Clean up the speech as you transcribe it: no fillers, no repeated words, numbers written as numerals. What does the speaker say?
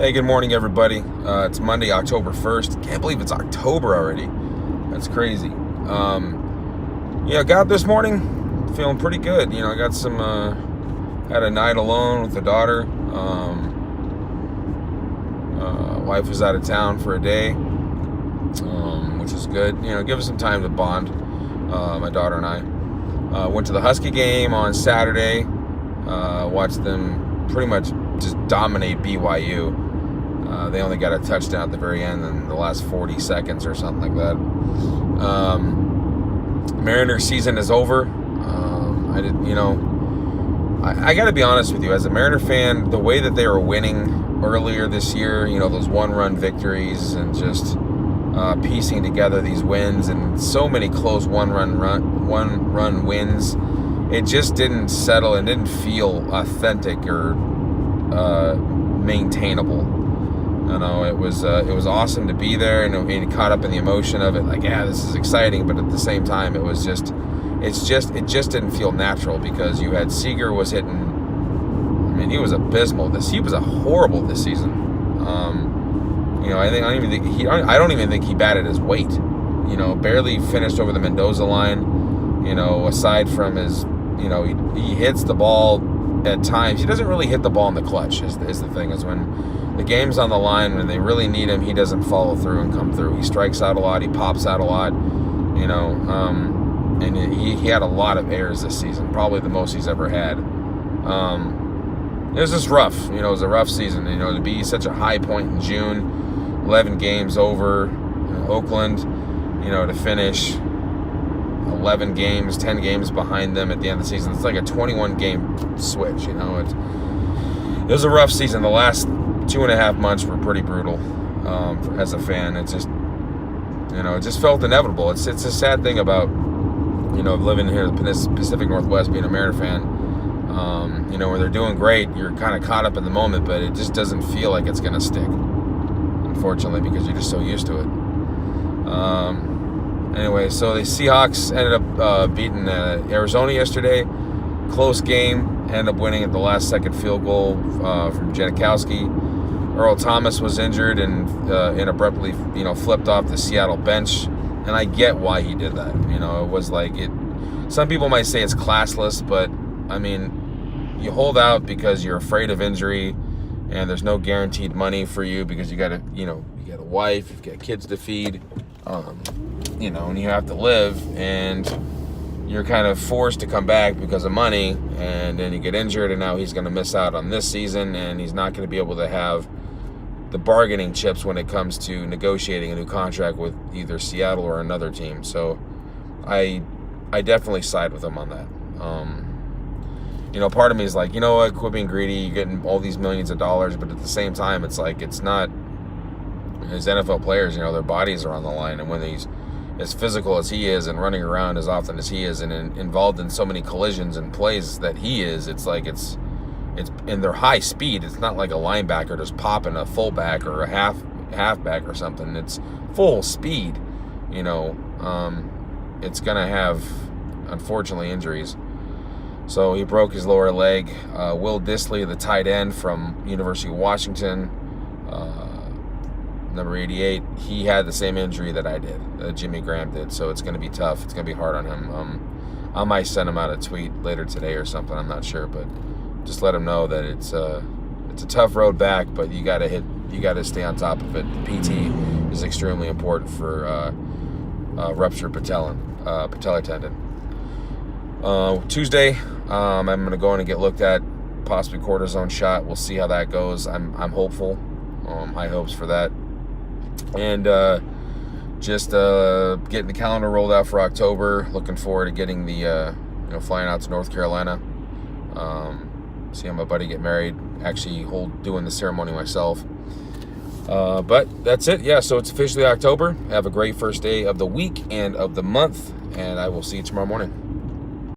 Hey, good morning, everybody. It's Monday, October 1st. Can't believe it's October already. That's crazy. Got up this morning feeling pretty good. I got had a night alone with the daughter. Wife was out of town for a day, which is good. Give us some time to bond, my daughter and I. Went to the Husky game on Saturday. Watched them pretty much just dominate BYU. They only got a touchdown at the very end in the last 40 seconds or something like that. Mariners season is over. I got to be honest with you. As a Mariner fan, the way that they were winning earlier this year, those one-run victories and just piecing together these wins and so many close one-run wins, it just didn't settle and didn't feel authentic or maintainable. It was awesome to be there and being caught up in the emotion of it. Like, yeah, this is exciting, but at the same time, it just didn't feel natural because you had Seager was hitting. I mean, he was abysmal. He was horrible this season. I don't even think he batted his weight. Barely finished over the Mendoza line. Aside from his, he hits the ball at times. He doesn't really hit the ball in the clutch. Is the thing is when the game's on the line, when they really need him, he doesn't follow through and come through. He strikes out a lot. He pops out a lot. And he had a lot of errors this season, probably the most he's ever had. It was just rough. It was a rough season. To be such a high point in June, 11 games over, Oakland, to finish 11 games, 10 games behind them at the end of the season. It's like a 21-game switch. It was a rough season. The last 2.5 months were pretty brutal as a fan. It just felt inevitable. It's a sad thing about living here in the Pacific Northwest, being a Mariner fan. Where they're doing great, you're kind of caught up in the moment, but it just doesn't feel like it's going to stick, unfortunately, because you're just so used to it. Anyway, so the Seahawks ended up beating Arizona yesterday. Close game. Ended up winning at the last second field goal from Janikowski. Earl Thomas was injured and abruptly, flipped off the Seattle bench. And I get why he did that. It was like it. Some people might say it's classless, but I mean, you hold out because you're afraid of injury, and there's no guaranteed money for you because you got a wife, you've got kids to feed, and you have to live, and you're kind of forced to come back because of money, and then you get injured, and now he's going to miss out on this season, and he's not going to be able to have the bargaining chips when it comes to negotiating a new contract with either Seattle or another team. So I definitely side with him on that. Part of me is like, what, quit being greedy, you're getting all these millions of dollars, but at the same time, it's like, it's not, as NFL players, their bodies are on the line, and when he's as physical as he is and running around as often as he is and involved in so many collisions and plays that he is, it's like it's in their high speed. It's not like a linebacker just popping a fullback or a halfback or something. It's full speed. It's gonna have, unfortunately, injuries. So he broke his lower leg. Will Dissly, the tight end from University of Washington, number 88, he had the same injury that I did, that Jimmy Graham did. So it's going to be tough. It's going to be hard on him. I might send him out a tweet later today or something. I'm not sure, but just let him know that it's a tough road back, but you got to stay on top of it. The PT is extremely important for ruptured patellar tendon. Tuesday, I'm going to go in and get looked at, possibly cortisone shot. We'll see how that goes. I'm hopeful. High hopes for that. And just getting the calendar rolled out for October. Looking forward to getting the flying out to North Carolina. Seeing my buddy get married. Actually doing the ceremony myself. But that's it. Yeah, so it's officially October. Have a great first day of the week and of the month. And I will see you tomorrow morning.